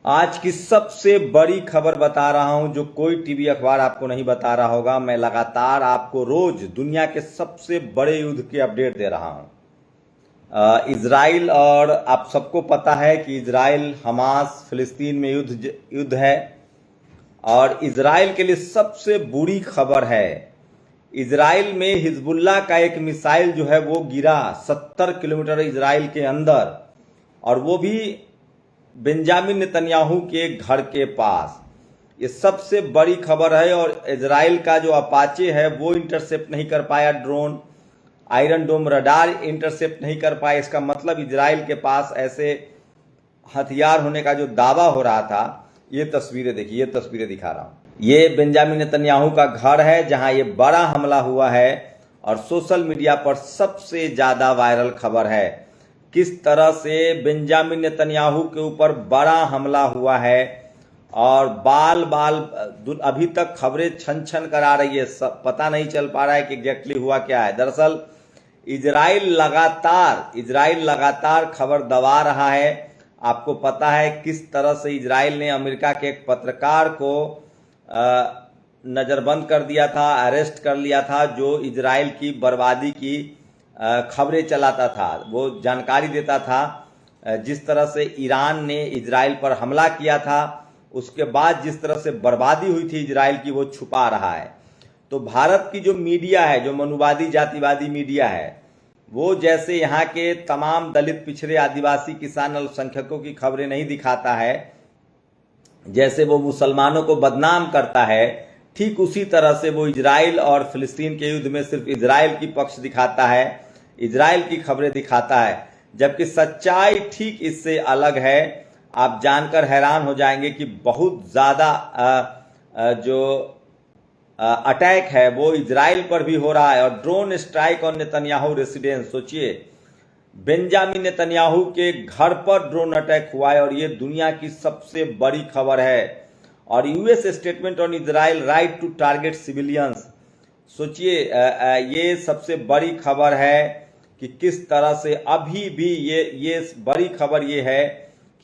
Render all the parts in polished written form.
आज की सबसे बड़ी खबर बता रहा हूं जो कोई टीवी अखबार आपको नहीं बता रहा होगा। मैं लगातार आपको रोज दुनिया के सबसे बड़े युद्ध की अपडेट दे रहा हूं। इजराइल, और आप सबको पता है कि इजराइल हमास फिलिस्तीन में युद्ध है। और इजराइल के लिए सबसे बुरी खबर है, इजराइल में हिजबुल्लाह का एक मिसाइल जो है वो गिरा 70 किलोमीटर इजराइल के अंदर, और वो भी बेंजामिन नेतन्याहू के घर के पास। ये सबसे बड़ी खबर है। और इजराइल का जो अपाचे है वो इंटरसेप्ट नहीं कर पाया, ड्रोन आयरन डोम रडार इंटरसेप्ट नहीं कर पाया। इसका मतलब इजराइल के पास ऐसे हथियार होने का जो दावा हो रहा था। ये तस्वीरें देखिए, ये तस्वीरें दिखा रहा हूं। ये बेंजामिन नेतन्याहू का घर है जहां ये बड़ा हमला हुआ है, और सोशल मीडिया पर सबसे ज्यादा वायरल खबर है किस तरह से बेंजामिन नेतन्याहू के ऊपर बड़ा हमला हुआ है। और बाल बाल अभी तक खबरें छन छन करा रही है, पता नहीं चल पा रहा है कि एग्जैक्टली हुआ क्या है। दरअसल इजराइल लगातार खबर दबा रहा है। आपको पता है किस तरह से इजराइल ने अमेरिका के एक पत्रकार को नजरबंद कर दिया था, अरेस्ट कर लिया था, जो इजराइल की बर्बादी की खबरें चलाता था, वो जानकारी देता था। जिस तरह से ईरान ने इजराइल पर हमला किया था, उसके बाद जिस तरह से बर्बादी हुई थी इजराइल की, वो छुपा रहा है। तो भारत की जो मीडिया है, जो मनुवादी जातिवादी मीडिया है, वो जैसे यहाँ के तमाम दलित, पिछड़े, आदिवासी, किसान, अल्पसंख्यकों की खबरें नहीं दिखाता है, जैसे वो मुसलमानों को बदनाम करता है, ठीक उसी तरह से वो इजराइल और फिलिस्तीन के युद्ध में सिर्फ इजराइल की पक्ष दिखाता है, इजराइल की खबरें दिखाता है। जबकि सच्चाई ठीक इससे अलग है। आप जानकर हैरान हो जाएंगे कि बहुत ज्यादा जो अटैक है वो इजराइल पर भी हो रहा है, और drone strike on Netanyahu residence. सोचिए, बेंजामिन नेतन्याहू के घर पर ड्रोन अटैक हुआ है, और ये दुनिया की सबसे बड़ी खबर है। और US statement on Israel right to target civilians. सोचिए, ये सबसे बड़ी खबर है कि किस तरह से अभी भी ये बड़ी खबर ये है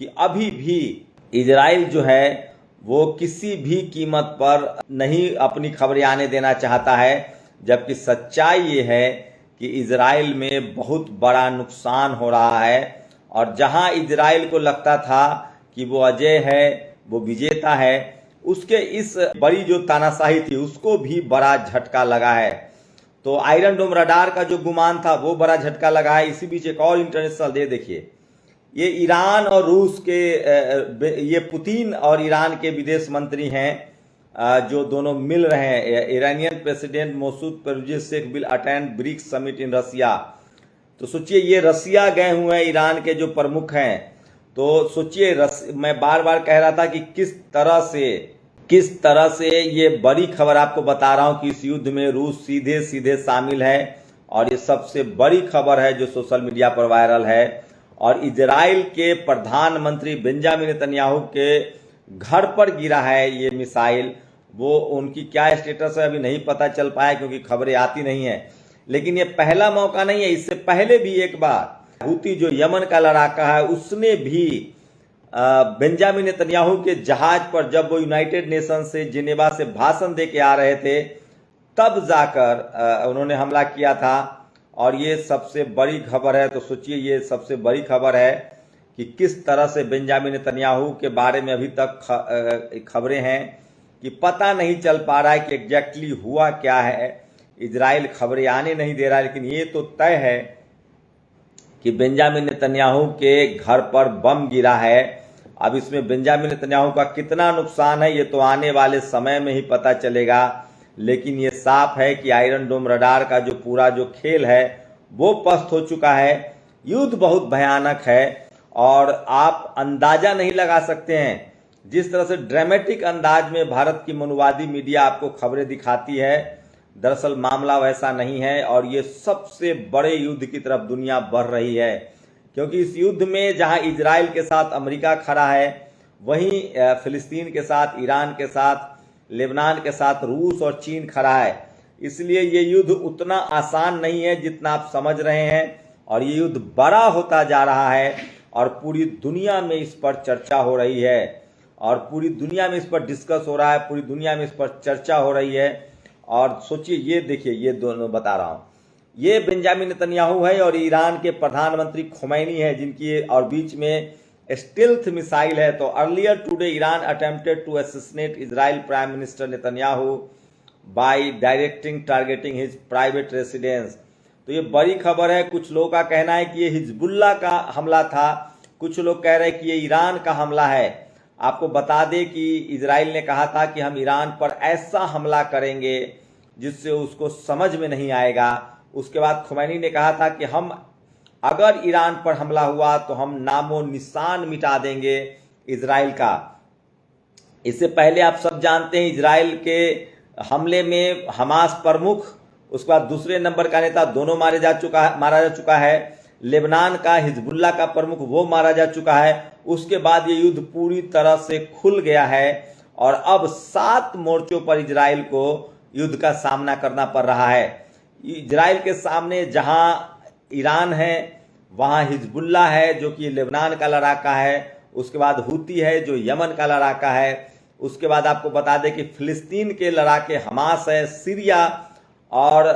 कि अभी भी इजराइल जो है वो किसी भी कीमत पर नहीं अपनी खबरें आने देना चाहता है। जबकि सच्चाई ये है कि इजराइल में बहुत बड़ा नुकसान हो रहा है, और जहां इजराइल को लगता था कि वो अजय है, वो विजेता है, उसके इस बड़ी जो तानाशाही थी उसको भी बड़ा झटका लगा है। तो आयरन डोम रडार का जो गुमान था वो बड़ा झटका लगा है। इसी बीच एक और इंटरनेशनल डे देखिए, ये ईरान और रूस के ये पुतिन और ईरान के विदेश मंत्री हैं, जो दोनों मिल रहे हैं। Iranian president Masoud Pezeshkian will attend BRICS summit in Russia. तो सोचिए, ये रसिया गए हुए हैं ईरान के जो प्रमुख हैं। तो सोचिए, मैं बार बार कह रहा था कि किस तरह से ये बड़ी खबर आपको बता रहा हूं कि इस युद्ध में रूस सीधे सीधे शामिल है, और ये सबसे बड़ी खबर है जो सोशल मीडिया पर वायरल है। और इजराइल के प्रधानमंत्री बेंजामिन नेतन्याहू के घर पर गिरा है ये मिसाइल। वो उनकी क्या स्टेटस है अभी नहीं पता चल पाया, क्योंकि खबरें आती नहीं है। लेकिन ये पहला मौका नहीं है, इससे पहले भी एक बार हूती जो यमन का लड़ाका है, उसने भी बेंजामिन नेतन्याहू के जहाज पर, जब वो यूनाइटेड नेशन से जिनेवा से भाषण दे के आ रहे थे, तब जाकर उन्होंने हमला किया था। और ये सबसे बड़ी खबर है। तो सोचिए, ये सबसे बड़ी खबर है कि किस तरह से बेंजामिन नेतन्याहू के बारे में अभी तक खबरें हैं कि पता नहीं चल पा रहा है कि एग्जैक्टली हुआ क्या है। इजराइल खबरें आने नहीं दे रहा है, लेकिन ये तो तय है कि बेंजामिन नेतन्याहू के घर पर बम गिरा है। अब इसमें बेंजामिन नेतन्याहू का कितना नुकसान है ये तो आने वाले समय में ही पता चलेगा। लेकिन ये साफ है कि आयरन डोम रडार का जो पूरा जो खेल है वो पस्त हो चुका है। युद्ध बहुत भयानक है, और आप अंदाजा नहीं लगा सकते हैं जिस तरह से ड्रामेटिक अंदाज में भारत की मनुवादी मीडिया आपको खबरें दिखाती है। दरअसल मामला वैसा नहीं है, और ये सबसे बड़े युद्ध की तरफ दुनिया बढ़ रही है। क्योंकि इस युद्ध में जहां इजराइल के साथ अमेरिका खड़ा है, वहीं फिलिस्तीन के साथ, ईरान के साथ, लेबनान के साथ रूस और चीन खड़ा है। इसलिए ये युद्ध उतना आसान नहीं है जितना आप समझ रहे हैं, और ये युद्ध बड़ा होता जा रहा है, और पूरी दुनिया में इस पर चर्चा हो रही है। और पूरी दुनिया में इस पर डिस्कस हो रहा है, पूरी दुनिया में इस पर चर्चा हो रही है। और सोचिए, ये देखिए, ये दोनों बता रहा हूँ, ये बेंजामिन नेतन्याहू है और ईरान के प्रधानमंत्री खुमैनी है, जिनकी और बीच में स्टिल्थ मिसाइल है। तो earlier today Iran attempted to assassinate Israel prime minister Netanyahu by directing targeting his private residence. तो ये बड़ी खबर है। कुछ लोगों का कहना है कि ये हिजबुल्लाह का हमला था, कुछ लोग कह रहे हैं कि ये ईरान का हमला है। आपको बता दें कि इजराइल ने कहा था कि हम ईरान पर ऐसा हमला करेंगे जिससे उसको समझ में नहीं आएगा। उसके बाद खुमैनी ने कहा था कि हम अगर ईरान पर हमला हुआ तो हम नामो निशान मिटा देंगे इजराइल का। इससे पहले आप सब जानते हैं, इजराइल के हमले में हमास प्रमुख, उसके बाद दूसरे नंबर का नेता दोनों मारा जा चुका है। लेबनान का हिजबुल्लाह का प्रमुख वो मारा जा चुका है। उसके बाद ये युद्ध पूरी तरह से खुल गया है और अब 7 मोर्चों पर इजराइल को युद्ध का सामना करना पड़ रहा है। इजराइल के सामने जहां ईरान है, वहां हिजबुल्लाह है जो कि लेबनान का लड़ाका है, उसके बाद हूती है जो यमन का लड़ाका है, उसके बाद आपको बता दें कि फिलिस्तीन के लड़ाके हमास है, सीरिया और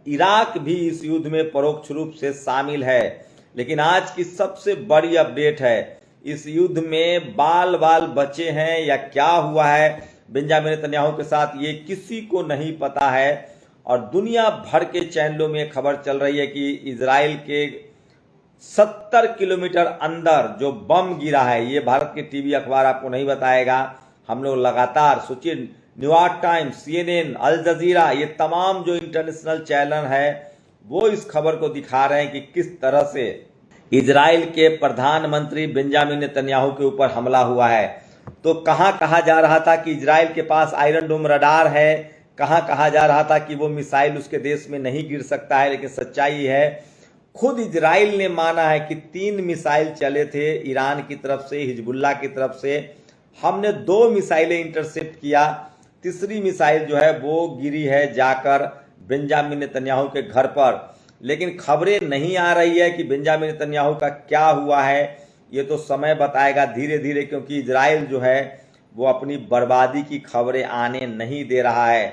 इराक भी इस युद्ध में परोक्ष रूप से शामिल है। लेकिन आज की सबसे बड़ी अपडेट है, इस युद्ध में बाल बाल बचे हैं या क्या हुआ है बेंजामिन नेतन्याहू के साथ, ये किसी को नहीं पता है। और दुनिया भर के चैनलों में खबर चल रही है कि इजराइल के 70 किलोमीटर अंदर जो बम गिरा है, ये भारत के टीवी अखबार आपको नहीं बताएगा। हम लोग लगातार, सोचिए, न्यूयॉर्क टाइम्स, CNN, अल जजीरा, ये तमाम जो इंटरनेशनल चैनल है वो इस खबर को दिखा रहे हैं कि किस तरह से इजराइल के प्रधानमंत्री बेंजामिन नेतन्याहू के ऊपर हमला हुआ है। तो कहाँ कहा जा रहा था कि इजराइल के पास आयरन डोम रडार है, कहाँ कहा जा रहा था कि वो मिसाइल उसके देश में नहीं गिर सकता है, लेकिन सच्चाई है, खुद इजराइल ने माना है कि 3 मिसाइल चले थे ईरान की तरफ से, हिजबुल्लाह की तरफ से। हमने 2 मिसाइलें इंटरसेप्ट किया, तीसरी मिसाइल जो है वो गिरी है जाकर बेंजामिन नेतन्याहू के घर पर। लेकिन खबरें नहीं आ रही है कि बेंजामिन नेतन्याहू का क्या हुआ है, ये तो समय बताएगा धीरे धीरे, क्योंकि इजराइल जो है वो अपनी बर्बादी की खबरें आने नहीं दे रहा है।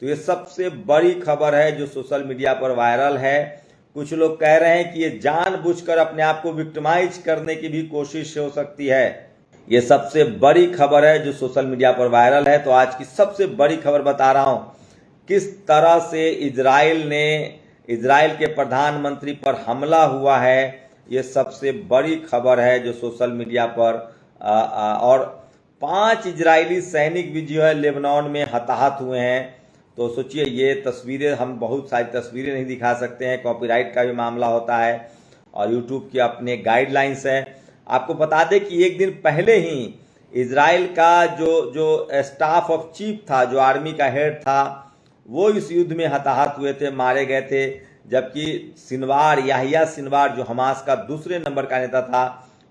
तो ये सबसे बड़ी खबर है जो सोशल मीडिया पर वायरल है। कुछ लोग कह रहे हैं कि ये जानबूझकर अपने आप को विक्टिमाइज करने की भी कोशिश हो सकती है। ये सबसे बड़ी खबर है जो सोशल मीडिया पर वायरल है। तो आज की सबसे बड़ी खबर बता रहा हूं, किस तरह से इजराइल के प्रधानमंत्री पर हमला हुआ है। ये सबसे बड़ी खबर है जो सोशल मीडिया पर और 5 इजरायली सैनिक भी जो है लेबनान में हताहत हुए हैं। तो सोचिए, ये तस्वीरें, हम बहुत सारी तस्वीरें नहीं दिखा सकते हैं, कॉपीराइट का भी मामला होता है और यूट्यूब के अपने गाइडलाइंस है। आपको बता दें कि एक दिन पहले ही इजराइल का जो स्टाफ ऑफ चीफ था, जो आर्मी का हेड था, वो इस युद्ध में हताहत हुए थे, मारे गए थे। जबकि याहिया सिनवार जो हमास का दूसरे नंबर का नेता था,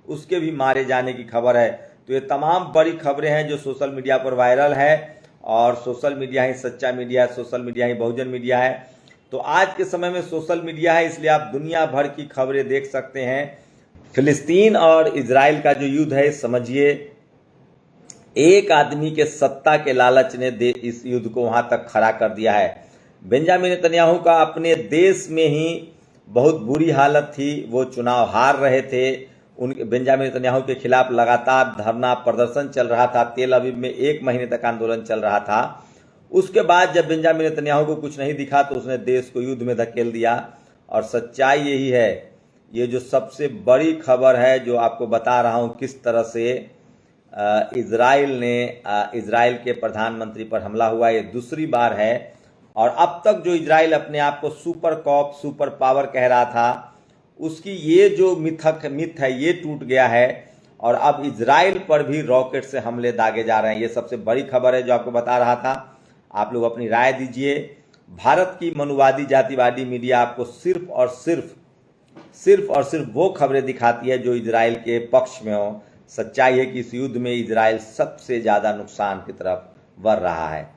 उसके भी मारे जाने की खबर है। तो ये तमाम बड़ी खबरें हैं जो सोशल मीडिया पर वायरल है और सोशल मीडिया ही सच्चा मीडिया है, सोशल मीडिया ही बहुजन मीडिया है। तो आज के समय में सोशल मीडिया है, इसलिए आप दुनिया भर की खबरें देख सकते हैं। फिलिस्तीन और इजराइल का जो युद्ध है, समझिए, एक आदमी के सत्ता के लालच ने इस युद्ध को वहां तक खड़ा कर दिया है। बेंजामिन नेतन्याहू का अपने देश में ही बहुत बुरी हालत थी, वो चुनाव हार रहे थे। बेंजामिन नेतन्याहू के खिलाफ लगातार धरना प्रदर्शन चल रहा था, तेल अवीव में 1 महीने तक आंदोलन चल रहा था। उसके बाद जब बेंजामिन नेतन्याहू को कुछ नहीं दिखा तो उसने देश को युद्ध में धकेल दिया। और सच्चाई यही है, ये जो सबसे बड़ी खबर है जो आपको बता रहा हूं, किस तरह से इजराइल के प्रधानमंत्री पर हमला हुआ, ये दूसरी बार है। और अब तक जो इजराइल अपने आप को सुपर पावर कह रहा था, उसकी ये जो मिथ है ये टूट गया है और अब इजराइल पर भी रॉकेट से हमले दागे जा रहे हैं। ये सबसे बड़ी खबर है जो आपको बता रहा था। आप लोग अपनी राय दीजिए। भारत की मनुवादी जातिवादी मीडिया आपको सिर्फ और सिर्फ वो खबरें दिखाती है जो इजराइल के पक्ष में हो। सच्चाई है कि इस युद्ध में इजराइल सबसे ज़्यादा नुकसान की तरफ बढ़ रहा है।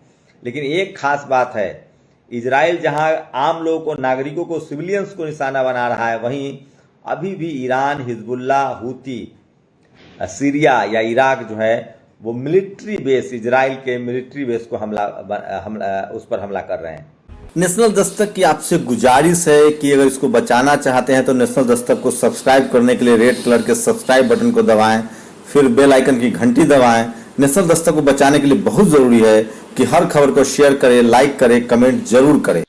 लेकिन एक खास बात है, इजराइल जहां आम लोगों को, नागरिकों को, सिविलियंस को निशाना बना रहा है, वहीं अभी भी ईरान, हिजबुल्लाह, हूती, सीरिया या इराक जो है वो मिलिट्री बेस, इजराइल के मिलिट्री बेस को उस पर हमला कर रहे हैं। नेशनल दस्तक की आपसे गुजारिश है कि अगर इसको बचाना चाहते हैं तो नेशनल दस्तक को सब्सक्राइब करने के लिए रेड कलर के सब्सक्राइब बटन को दबाएं, फिर बेल आइकन की घंटी दबाएं। नेशनल दस्तक को बचाने के लिए बहुत जरूरी है कि हर खबर को शेयर करें, लाइक करें, कमेंट जरूर करें।